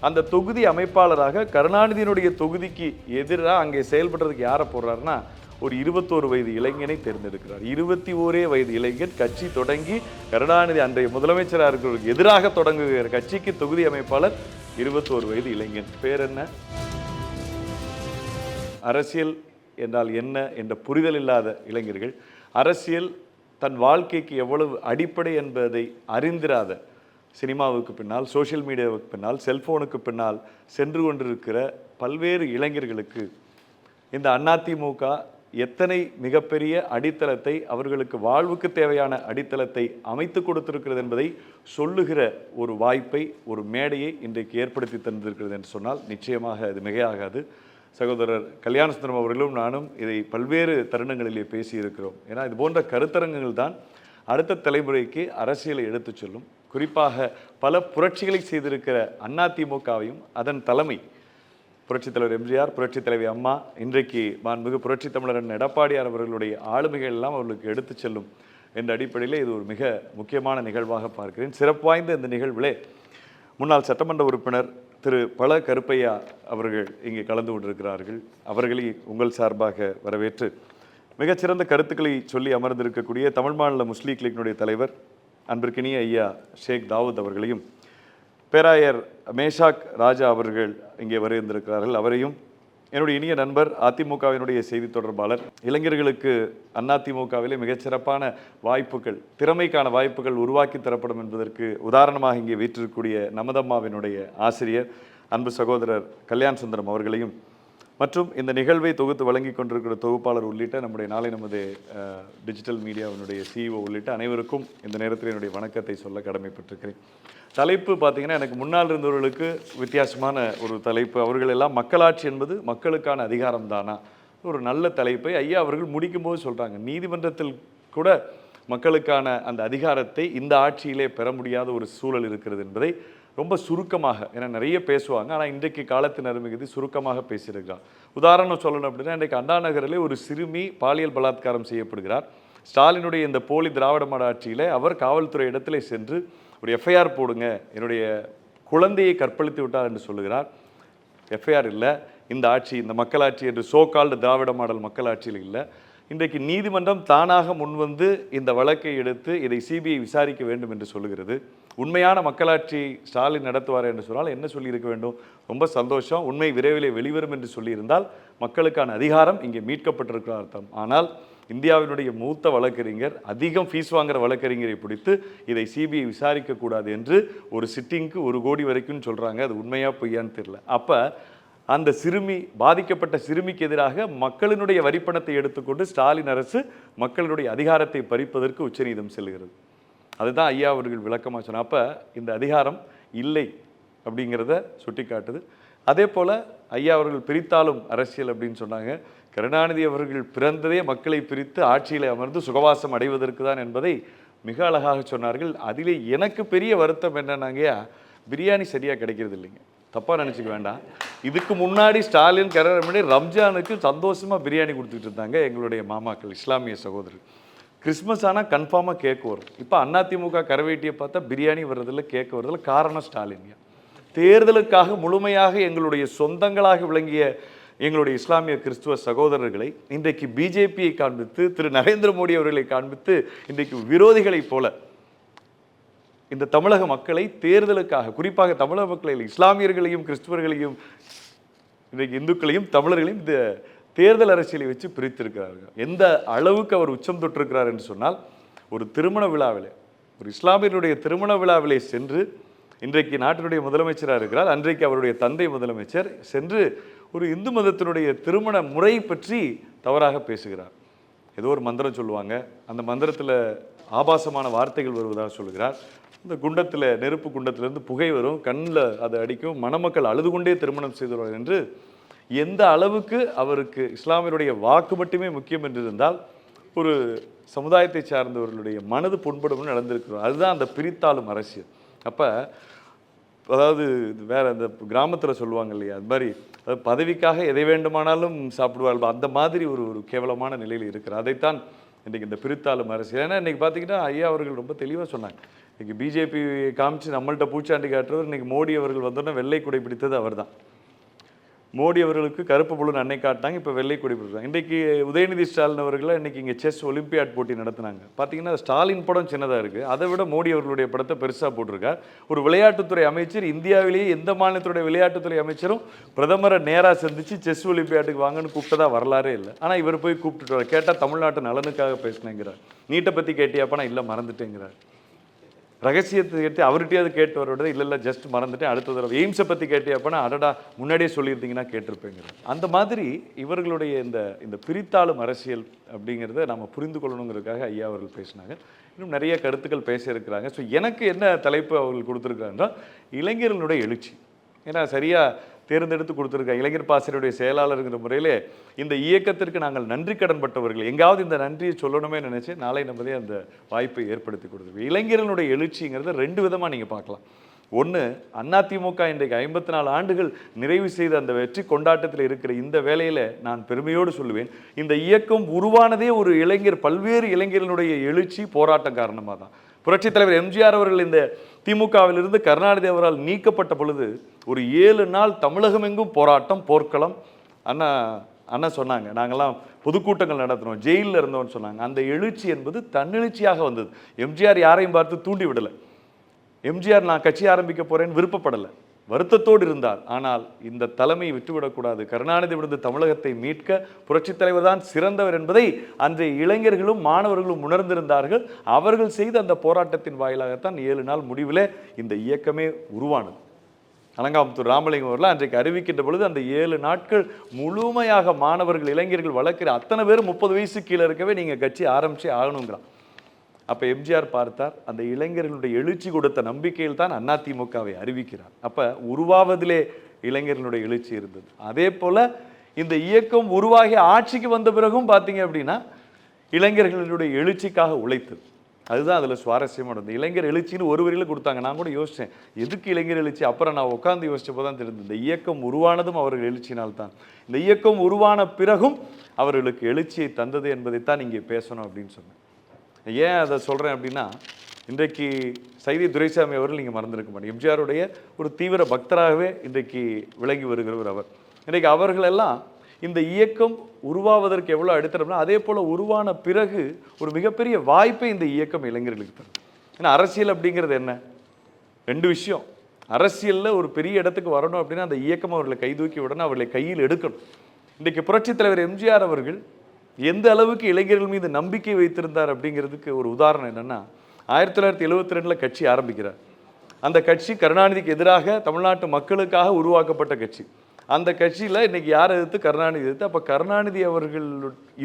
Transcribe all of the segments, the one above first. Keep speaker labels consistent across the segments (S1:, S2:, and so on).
S1: அந்த தொகுதி அமைப்பாளராக கருணாநிதியினுடைய தொகுதிக்கு எதிராக அங்கே செயல்படுறதுக்கு யாரை போடுறாருன்னா ஒரு 21 வயது இளைஞனை தேர்ந்தெடுக்கிறார். 21 வயது இளைஞன் கட்சி தொடங்கி கருணாநிதி அன்றைய முதலமைச்சராக இருக்கிறவருக்கு எதிராக தொடங்குகிற கட்சிக்கு தொகுதி அமைப்பாளர் 21 வயது இளைஞன். பேர் என்ன? அரசியல் என்றால் என்ன என்ற புரிதல் இல்லாத இளைஞர்கள், அரசியல் தன் வாழ்க்கைக்கு எவ்வளவு அடிப்படை என்பதை அறிந்திராத, சினிமாவுக்கு பின்னால், சோஷியல் மீடியாவுக்கு பின்னால், செல்போனுக்கு பின்னால் சென்று கொண்டிருக்கிற பல்வேறு இளைஞர்களுக்கு இந்த அதிமுக எத்தனை மிகப்பெரிய அடித்தளத்தை, அவர்களுக்கு வாழ்வுக்கு தேவையான அடித்தளத்தை அமைத்து கொடுத்திருக்கிறது என்பதை சொல்லுகிற ஒரு வாய்ப்பை, ஒரு மேடையை இன்றைக்கு ஏற்படுத்தி தந்திருக்கிறது என்று சொன்னால் நிச்சயமாக அது மிகையாகாது. சகோதரர் கல்யாண சுந்தரம் அவர்களும் நானும் இதை பல்வேறு தருணங்களிலே பேசியிருக்கிறோம். ஏன்னா இது போன்ற கருத்தரங்குகள் தான் அடுத்த தலைமுறைக்கு அரசியலை எடுத்துச் செல்லும். குறிப்பாக பல புரட்சிகளை செய்திருக்கிற அதிமுகவையும் அதன் தலைமை புரட்சித் தலைவர் எம்ஜிஆர், புரட்சித் தலைவி அம்மா, இன்றைக்கு மாண்புமிகு புரட்சித் தமிழர் எடப்பாடியார் அவர்களுடைய ஆளுமைகள் எல்லாம் அவர்களுக்கு எடுத்துச் செல்லும் என்ற அடிப்படையில் இது ஒரு மிக முக்கியமான நிகழ்வாக பார்க்கிறேன். சிறப்பு வாய்ந்த இந்த நிகழ்விலே முன்னாள் சட்டமன்ற உறுப்பினர் திரு பல கருப்பையா அவர்கள் இங்கே கலந்து கொண்டிருக்கிறார்கள். அவர்களை உங்கள் சார்பாக வரவேற்று மிகச்சிறந்த கருத்துக்களை சொல்லி அமர்ந்திருக்கக்கூடிய தமிழ் மாநில முஸ்லீம் லீக்கினுடைய தலைவர் அன்பிற்கினிய ஐயா ஷேக் தாவூத் அவர்களையும், பேராயர் மேஷாக் ராஜா அவர்கள் இங்கே வருகின்றிருக்கிறார்கள். அவரையும், என்னுடைய இனிய நண்பர் அதிமுகவினுடைய செய்தி தொடர்பாளர், இளைஞர்களுக்கு அதிமுகவிலே மிகச்சிறப்பான வாய்ப்புகள், திறமைக்கான வாய்ப்புகள் உருவாக்கி தரப்படும் என்பதற்கு உதாரணமாக இங்கே வீற்றிருக்கக்கூடிய நமதம்மாவினுடைய ஆசிரியர் அன்பு சகோதரர் கல்யாண சுந்தரம் அவர்களையும், மற்றும் இந்த நிகழ்வை தொகுத்து வழங்கி கொண்டிருக்கிற தொகுப்பாளர் உள்ளிட்ட நம்முடைய நாளை நமது டிஜிட்டல் மீடியாவினுடைய சிஇஓ உள்ளிட்ட அனைவருக்கும் இந்த நேரத்தில் என்னுடைய வணக்கத்தை சொல்ல கடமைப்பட்டிருக்கிறேன். தலைப்பு பார்த்தீங்கன்னா எனக்கு முன்னால் இருந்தவர்களுக்கு வித்தியாசமான ஒரு தலைப்பு. அவர்கள் எல்லாம் மக்களாட்சி என்பது மக்களுக்கான அதிகாரம் தானா, ஒரு நல்ல தலைப்பை ஐயா அவர்கள் முடிக்கும்போது சொல்கிறாங்க. நீதிமன்றத்தில் கூட மக்களுக்கான அந்த அதிகாரத்தை இந்த ஆட்சியிலே பெற முடியாத ஒரு சூழல் இருக்கிறது என்பதை ரொம்ப சுருக்கமாக, ஏன்னா நிறைய பேசுவாங்க, ஆனால் இன்றைக்கு காலத்தின் அருமைக்கு சுருக்கமாக பேசியிருக்கிறார். உதாரணம் சொல்லணும் அப்படின்னா, இன்றைக்கு அண்ணா நகரிலே ஒரு சிறுமி பாலியல் பலாத்காரம் செய்யப்படுகிறார். ஸ்டாலினுடைய இந்த போலி திராவிட மாடல் ஆட்சியில் அவர் காவல்துறை இடத்துல சென்று ஒரு எஃப்ஐஆர் போடுங்க, என்னுடைய குழந்தையை கற்பழித்து விட்டார் என்று சொல்லுகிறார். எஃப்ஐஆர் இல்லை, இந்த ஆட்சி, இந்த மக்களாட்சி என்று சோகால்டு திராவிட மாடல் மக்களாட்சியில் இல்லை. இன்றைக்கு நீதிமன்றம் தானாக முன்வந்து இந்த வழக்கை எடுத்து இதை சிபிஐ விசாரிக்க வேண்டும் என்று சொல்லுகிறது. உண்மையான மக்களாட்சி ஸ்டாலின் நடத்துவார் என்று சொன்னால் என்ன சொல்லியிருக்க வேண்டும்? ரொம்ப சந்தோஷம், உண்மை விரைவிலே வெளிவரும் என்று சொல்லியிருந்தால் மக்களுக்கான அதிகாரம் இங்கே மீட்கப்பட்டிருக்கிற அர்த்தம். ஆனால் இந்தியாவினுடைய மூத்த வழக்கறிஞர், அதிகம் ஃபீஸ் வாங்குகிற வழக்கறிஞரை பிடித்து இதை சிபிஐ விசாரிக்கக்கூடாது என்று ஒரு சிட்டிங்க்கு 1 கோடி வரைக்கும் சொல்கிறாங்க. அது உண்மையாக பொய்யான்னு தெரியல. அப்போ அந்த சிறுமி, பாதிக்கப்பட்ட சிறுமிக்கு எதிராக மக்களினுடைய வரிப்பணத்தை எடுத்துக்கொண்டு ஸ்டாலின் அரசு மக்களினுடைய அதிகாரத்தை பறிப்பதற்கு உச்சநீதிமன்றம் செல்கிறது. அதுதான் ஐயா அவர்கள் விளக்கமாக சொன்னார். அப்போ இந்த அதிகாரம் இல்லை அப்படிங்கிறத சுட்டி காட்டுது. அதே போல் ஐயா அவர்கள் பிரித்தாலும் அரசியல் அப்படின்னு சொன்னாங்க. கருணாநிதி அவர்கள் பிறந்ததே மக்களை பிரித்து ஆட்சியில் அமர்ந்து சுகவாசம் அடைவதற்கு தான் என்பதை மிக அழகாக சொன்னார்கள். அதிலே எனக்கு பெரிய வருத்தம் என்னன்னாங்கயா, பிரியாணி சரியாக கிடைக்கிறது இல்லைங்க. தப்பாக நினச்சிக்க வேண்டாம். இதுக்கு முன்னாடி ஸ்டாலின் கருணாநிதி ரம்ஜானுக்கு சந்தோஷமாக பிரியாணி கொடுத்துட்டு இருந்தாங்க எங்களுடைய மாமாக்கள், இஸ்லாமிய சகோதரர். கிறிஸ்மஸ் ஆனால் கன்ஃபார்மாக கேக் வரும். இப்போ அதிமுக கரவேட்டியை பார்த்தா பிரியாணி வர்றதில்ல, கேக் வர்றதில்ல. காரணம் ஸ்டாலின். தேர்தலுக்காக முழுமையாக எங்களுடைய சொந்தங்களாக விளங்கிய எங்களுடைய இஸ்லாமிய கிறிஸ்துவ சகோதரர்களை இன்றைக்கு பிஜேபியை காண்பித்து, திரு நரேந்திர மோடி அவர்களை காண்பித்து, இன்றைக்கு விரோதிகளைப் போல இந்த தமிழக மக்களை தேர்தலுக்காக, குறிப்பாக தமிழக மக்களை, இஸ்லாமியர்களையும் கிறிஸ்துவர்களையும், இன்றைக்கு இந்துக்களையும் தமிழர்களையும் இந்த தேர்தல் அரசியலை வச்சு பிரித்திருக்கிறார்கள். எந்த அளவுக்கு அவர் உச்சம் தொட்டிருக்கிறார் என்று சொன்னால், ஒரு திருமண விழாவிலே, ஒரு இஸ்லாமியருடைய திருமண விழாவிலே சென்று, இன்றைக்கு நாட்டினுடைய முதலமைச்சராக இருக்கிறார், அன்றைக்கு அவருடைய தந்தை முதலமைச்சர், சென்று ஒரு இந்து மதத்தினுடைய திருமண முறை பற்றி தவறாக பேசுகிறார். ஏதோ ஒரு மந்திரம் சொல்லுவாங்க, அந்த மந்திரத்தில் ஆபாசமான வார்த்தைகள் வருவதாக சொல்லுகிறார். இந்த குண்டத்தில், நெருப்பு குண்டத்திலேருந்து புகை வரும், கண்ணில் அதை அடிக்கும், மணமக்கள் அழுது கொண்டே திருமணம் செய்துள்ளார் என்று எந்த அளவுக்கு அவருக்கு இஸ்லாமியருடைய வாக்கு மட்டுமே முக்கியம் என்று இருந்தால் ஒரு சமுதாயத்தை சார்ந்தவர்களுடைய மனது புண்படும் நடந்திருக்கிறோம். அதுதான் அந்த பிரித்தாளும் அரசியல். அப்போ அதாவது வேறு அந்த கிராமத்தில் சொல்லுவாங்க இல்லையா, அது மாதிரி பதவிக்காக எதை வேண்டுமானாலும் சாப்பிடுவார்கள், அந்த மாதிரி ஒரு கேவலமான நிலையில் இருக்கிறார். அதைத்தான் இன்றைக்கி இந்த பிரித்தாளும் அரசியல். ஏன்னா இன்றைக்கி பார்த்திங்கன்னா ஐயா அவர்கள் ரொம்ப தெளிவாக சொன்னாங்க, இன்னைக்கு பிஜேபி காமிச்சு நம்மள்ட்ட பூச்சாண்டி காட்டுறவர் இன்னைக்கு மோடி அவர்கள் வந்தோடனே வெள்ளை கொடி பிடித்தது அவர் தான். மோடி அவர்களுக்கு கருப்பு புல்லுன்னு அன்னை காட்டினாங்க, இப்போ வெள்ளை கொடி பிடிச்சாங்க. இன்றைக்கி உதயநிதி ஸ்டாலின் அவர்களை இன்றைக்கி இங்கே செஸ் ஒலிம்பியாட் போட்டி நடத்தினாங்க. பார்த்தீங்கன்னா ஸ்டாலின் படம் சின்னதாக இருக்குது, அதை விட மோடி அவர்களுடைய படத்தை பெருசாக போட்டிருக்கார். ஒரு விளையாட்டுத்துறை அமைச்சர், இந்தியாவிலேயே எந்த மாநிலத்துடைய விளையாட்டுத்துறை அமைச்சரும் பிரதமரை நேராக சந்தித்து செஸ் ஒலிம்பியாட்டுக்கு வாங்கன்னு கூப்பிட்டதா வரலாறே இல்லை. ஆனால் இவர் போய் கூப்பிட்டுட்டு வர கேட்டால் தமிழ்நாட்டு நலனுக்காக பேசினேங்கிறார். நீட்டை பற்றி கேட்டியாப்பா, இல்லை மறந்துட்டேங்கிறார். ரகசியத்தை கேட்டு அவர்கிட்டயாவது கேட்டு வரோட இல்லை ஜஸ்ட் மறந்துட்டேன், அடுத்த தடவை எய்ம்ஸை பற்றி கேட்டியாப்பனா அடடா முன்னாடியே சொல்லியிருந்தீங்கன்னா கேட்டிருப்பேங்கிறது. அந்த மாதிரி இவர்களுடைய இந்த பிரித்தாளும் அரசியல் அப்படிங்கிறத நம்ம புரிந்து கொள்ளணுங்கிறதுக்காக ஐயா அவர்கள் பேசினாங்க. இன்னும் நிறைய கருத்துக்கள் பேசியிருக்கிறாங்க. ஸோ எனக்கு என்ன தலைப்பு அவர்கள் கொடுத்துருக்காங்கன்னா இளைஞர்களுடைய எழுச்சி. ஏன்னா சரியாக தேர்ந்தெடுத்து கொடுத்துருக்காங்க. இளைஞர் பாசறையுடைய செயலாளருங்கிற முறையிலே இந்த இயக்கத்திற்கு நாங்கள் நன்றி கடன் பட்டவர்கள், எங்காவது இந்த நன்றியை சொல்லணுமே நினைச்சேன். நாளை நம்மதே அந்த வாய்ப்பை ஏற்படுத்தி கொடுத்துருக்கு. இளைஞர்களுடைய எழுச்சிங்கிறத ரெண்டு விதமாக நீங்கள் பார்க்கலாம். ஒன்று, அதிமுக இன்றைக்கு 54 ஆண்டுகள் நிறைவு செய்த அந்த வெற்றி கொண்டாட்டத்தில் இருக்கிற இந்த வேளையில் நான் பெருமையோடு சொல்லுவேன், இந்த இயக்கம் உருவானதே ஒரு பல்வேறு இளைஞர்களுடைய எழுச்சி போராட்டம் காரணமாக தான். புரட்சித் தலைவர் எம்ஜிஆர் அவர்கள் இந்த திமுகவிலிருந்து கருணாநிதி அவரால் நீக்கப்பட்ட பொழுது ஒரு 7 நாள் தமிழகம் எங்கும் போராட்டம், போர்க்களம். அண்ணா சொன்னாங்க, நாங்கள்லாம் பொதுக்கூட்டங்கள் நடத்தினோம், ஜெயிலில் இருந்தோம்னு சொன்னாங்க. அந்த எழுச்சி என்பது தன்னெழுச்சியாக வந்தது. எம்ஜிஆர் யாரையும் பார்த்து தூண்டி விடலை. எம்ஜிஆர் நான் கட்சி ஆரம்பிக்க போறேன்னு விருப்பப்படலை, வருத்தத்தோடு இருந்தார். ஆனால் இந்த தலைமை விட்டுவிடக்கூடாது, கருணாநிதி விழுந்து தமிழகத்தை மீட்க புரட்சித் தலைவர் தான் சிறந்தவர் என்பதை அன்றைய இளைஞர்களும் மாணவர்களும் உணர்ந்திருந்தார்கள். அவர்கள் செய்த அந்த போராட்டத்தின் வாயிலாகத்தான் 7 நாள் முடிவில் இந்த இயக்கமே உருவானது. அலங்காமுத்தூர் ராமலிங்கம் அவர்கள் அன்றைக்கு அறிவிக்கின்ற பொழுது அந்த 7 நாட்கள் முழுமையாக மாணவர்கள், இளைஞர்கள் வளர்க்கிற அத்தனை பேரும் 30 வயசு கீழே இருக்கவே நீங்கள் கட்சி ஆரம்பிச்சே ஆகணுங்கிறான். அப்போ எம்ஜிஆர் பார்த்தார், அந்த இளைஞர்களுடைய எழுச்சி கொடுத்த நம்பிக்கையில் தான் அதிமுகவை அறிவிக்கிறார். அப்போ உருவாவதிலே இளைஞர்களுடைய எழுச்சி இருந்தது. அதே போல் இந்த இயக்கம் உருவாகி ஆட்சிக்கு வந்த பிறகும் பார்த்தீங்க அப்படின்னா இளைஞர்களுடைய எழுச்சிக்காக உழைத்தது. அதுதான் அதில் சுவாரஸ்யமாக இருந்தது. இளைஞர் எழுச்சின்னு ஒரு வரியில் கொடுத்தாங்க. நான் கூட யோசித்தேன், எதுக்கு இளைஞர் எழுச்சி? அப்புறம் நான் உட்காந்து யோசிச்சப்போ தான் தெரிந்தது, இந்த இயக்கம் உருவானதும் அவர்கள் எழுச்சினால்தான். இந்த இயக்கம் உருவான பிறகும் அவர்களுக்கு எழுச்சியை தந்தது என்பதைத்தான் இங்கே பேசணும் அப்படின்னு சொன்னேன். ஏன் அதை சொல்கிறேன் அப்படின்னா, இன்றைக்கு சைதை துரைசாமி அவர்கள் நீங்கள் மறந்துருக்க மாட்டேன், எம்ஜிஆருடைய ஒரு தீவிர பக்தராகவே இன்றைக்கு விளங்கி வருகிறவர் அவர். இன்றைக்கு அவர்களெல்லாம் இந்த இயக்கம் உருவாவதற்கு எவ்வளோ அடித்தரம்னா, அதே போல் உருவான பிறகு ஒரு மிகப்பெரிய வாய்ப்பை இந்த இயக்கம் இளைஞர்களுக்கு தரும். ஏன்னா அரசியல் அப்படிங்கிறது என்ன? 2 விஷயம். அரசியலில் ஒரு பெரிய இடத்துக்கு வரணும் அப்படின்னா அந்த இயக்கம் அவர்களை கைதூக்கி விடணும், அவர்களை கையில் எடுக்கணும். இன்றைக்கு புரட்சித் தலைவர் எம்ஜிஆர் அவர்கள் எந்த அளவுக்கு இளைஞர்கள் மீது நம்பிக்கை வைத்திருந்தார் அப்படிங்கிறதுக்கு ஒரு உதாரணம் என்னென்னா, 1972 கட்சி ஆரம்பிக்கிறார். அந்த கட்சி கருணாநிதிக்கு எதிராக தமிழ்நாட்டு மக்களுக்காக உருவாக்கப்பட்ட கட்சி. அந்த கட்சியில் இன்றைக்கி யார் எதிர்த்து? கருணாநிதி எதிர்த்து. அப்போ கருணாநிதி அவர்கள்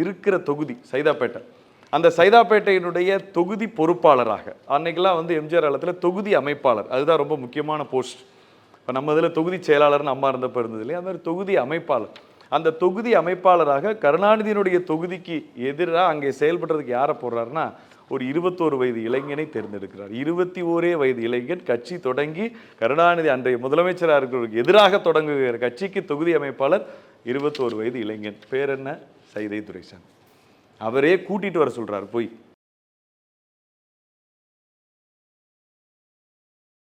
S1: இருக்கிற தொகுதி சைதாப்பேட்டை, அந்த சைதாப்பேட்டையினுடைய தொகுதி பொறுப்பாளராக அன்னைக்கெல்லாம் எம்ஜிஆர் காலத்தில் தொகுதி அமைப்பாளர், அதுதான் ரொம்ப முக்கியமான போஸ்ட். இப்போ நம்ம இதில் தொகுதி செயலாளர்னு அம்மா இருந்தப்போ இருந்தது இல்லையா, அது மாதிரி தொகுதி அமைப்பாளர். அந்த தொகுதி அமைப்பாளராக கருணாநிதியினுடைய தொகுதிக்கு எதிராக அங்கே செயல்படுறதுக்கு யாரை போடுறாருன்னா, ஒரு 21 வயது இளைஞனை தேர்ந்தெடுக்கிறார். 21 வயது இளைஞன் கட்சி தொடங்கி கருணாநிதி அன்றைய முதலமைச்சராக இருக்கிறவருக்கு எதிராக தொடங்குகிற கட்சிக்கு தொகுதி அமைப்பாளர் 21 வயது இளைஞன். பேர் என்ன? சைதை துரைசாமி. அவரே கூட்டிட்டு வர சொல்றாரு போய்.